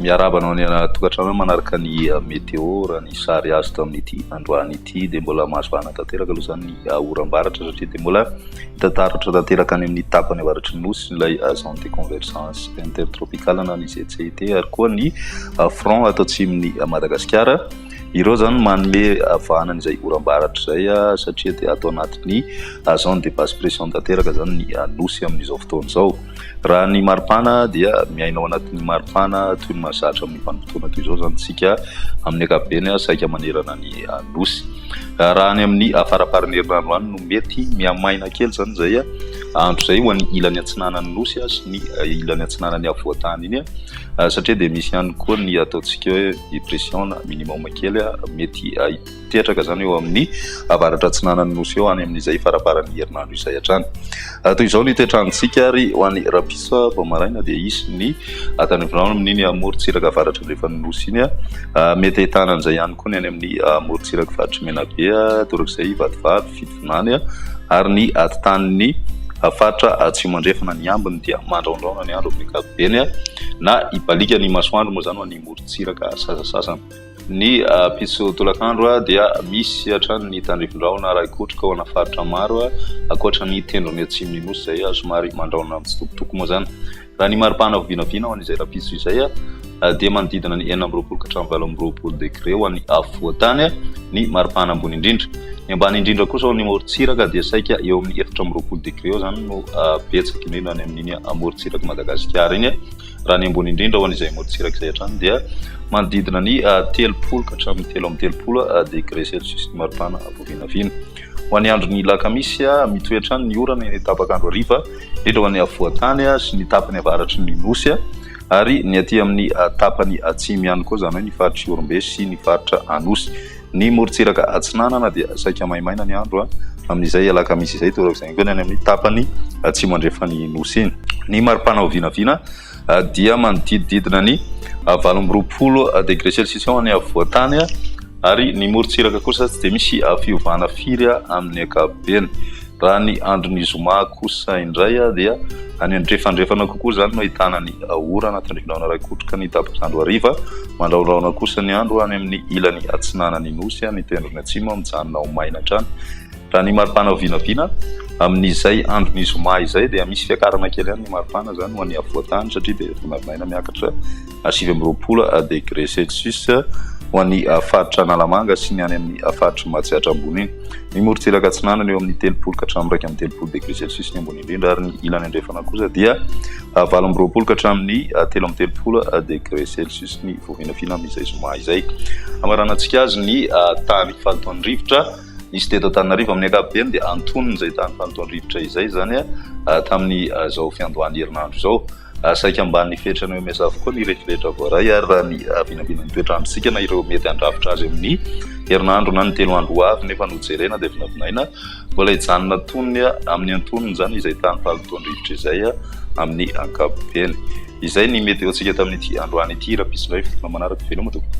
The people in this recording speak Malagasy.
miarabana ao ny tokantrano manaraka ny météo raha ny sary azo tamin'ity androany ity dia mbola mahazovana tanteraka aloha zany ny oram-baratra satria dia mbola hitantaratra tanteraka any amin'ny tapany avaratry ny nosy ilay zone de convergence intertropicale na ny ZCIT ary koa ny front atao atsimon'ny Madagasikara. Ireo zany manome vahanana izay oram-baratra izay satria dia atao anatin'ny zone de basse pression tanteraka zany ny nosy amin'izao fotoana izao. Raha ny maripana dia miainao anatin'ny maripana toy ny mahazatra amin'ny vanim-potoana toy izao zany tsika amin'ny ankapobeny saika manerana ny nosy. Raha ny amin'ny farafaran'ny herinandro any no mety miamaina kely zany izay andro izay ho an'ny ilany antsinanan'ny nosy sy ny ilany antsinanan'ny avoatany iny satria dia misy ihany koa ny ataontsika hoe depression minimum kely mety hipetraka zany eo amin'ny avaratra antsinanan'ny nosy eo any amin'izay farafaran'ny herinandro izay hatrany. Toy izao ny toetrandrontsika ary ho an'ny rapiso vao maraina dia isy ny tany amin'iny morontsiraka avaratra rehefa ny nosy iny mety ahitana an'izay ihany koa ny any amin'ny morontsiraka faritry menabe torak'izay vatovato fitonany ary ny atitan'ny faritra atsimo andrefana ny ambiny dia mandraondraona ny andro amin'ny ankapobeny na hibalika ny masoandro moa zany ho an'ny morontsiraka sasasasany. Ny piso tolakandro dia misy hatrany ny tandrifin-drahona raikotrika ao ana faritra maro akoatra ny tendrony atsimon'ny nosy izay somary mandraona mitsitokotoko moa zany. Raha ny maripana vinavina ho an'izay rapiso izay dia manodidina ny 4 ka hatramin'ny 20 degré ho an'ny afovoantany ny maripana ambony indrindra. Ny ambany indrindra kosa ho an'ny morontsiraka dia saika eo amin'ny 4 degré eo zany no betsaka indrindra any amin'iny morontsiraka Madagasikara iny. Raha ny ambony indrindra ho an'izay morontsiraka izay hatrany dia manodidina ny 3 ka hatramin'ny 3 degré celsius ny maripana vinavina. Ho an'ny andro ny lakamisy mitoetra ny orana ny tapakandro hariva indrindra ho an'ny afovoantany sy ny tapany avaratry ny nosy ary ny aty amin'ny tapany atsimo ihany koa zany hoe ny faritra Orombe sy ny faritra Anosy. Ny morontsiraka atsinanana dia saika maimaina ny andro amin'izay lakamisy izay torak'izay koa ny amin'ny tapany atsimo andrefany nosy iny. Ny maripana vinavina dia manodidididina ny 20 degré celsius ao any afovoantany ary ny morontsiraka kosa tsy dia misy fiovana firy amin'ny ankapobeny. Raha ny andron'ny zoma kosa indray dia any andrefandrefana kokoa zany no ahitana ny orana tandrifin-drahona raikotrika ny tapakandro hariva mandraondraona kosa ny andro any amin'ny ilany atsinanan'ny nosy ny tendrony atsimo mijanona ho maina hatrany. Raha ny maripana vinavina amin'izay andron'ny zoma izay dia misy fiakarana kely ihany ny maripana zany ho an'ny avoatany satria dia maina miakatra 20 degré celsius ho an'ny faritra Analamanga sy ny any amin'ny faritra Matsihatra ambony iny. Ny morontsiraka atsinanana eo amin'ny 30 ka hatramin'ny 30 degré celsius ny ambony indrindra ary ny ilany andrefana kosa dia 20 ka hatramin'ny 30 degré celsius ny voavinavina amin'izay zoma izay. Amaranantsika azy ny tany falotoan'ny rivotra nisy teto Antananarivo amin'ny ankapobeny dia antonony izay tany falotoan'ny rivotra izay zany tamin'ny zao fiandohan'ny herinandro izao. Saika ambany fetrany hoe miasa avokoa ny rehetrarehetra voaray ary raha ny vinavina ny toetrandrontsika na ireo mety handrafitra azy amin'ny herinandro na ny 3 andro ho avy nefa nojerena dia vinavinaina mbola hijanona tonony amin'ny antonony zany izay tany falotoan'ny rivotra izay amin'ny ankapobeny. Izay ny meteontsika tamin'ity androany ity rapiso indray fotona manaraka veloma tompoko.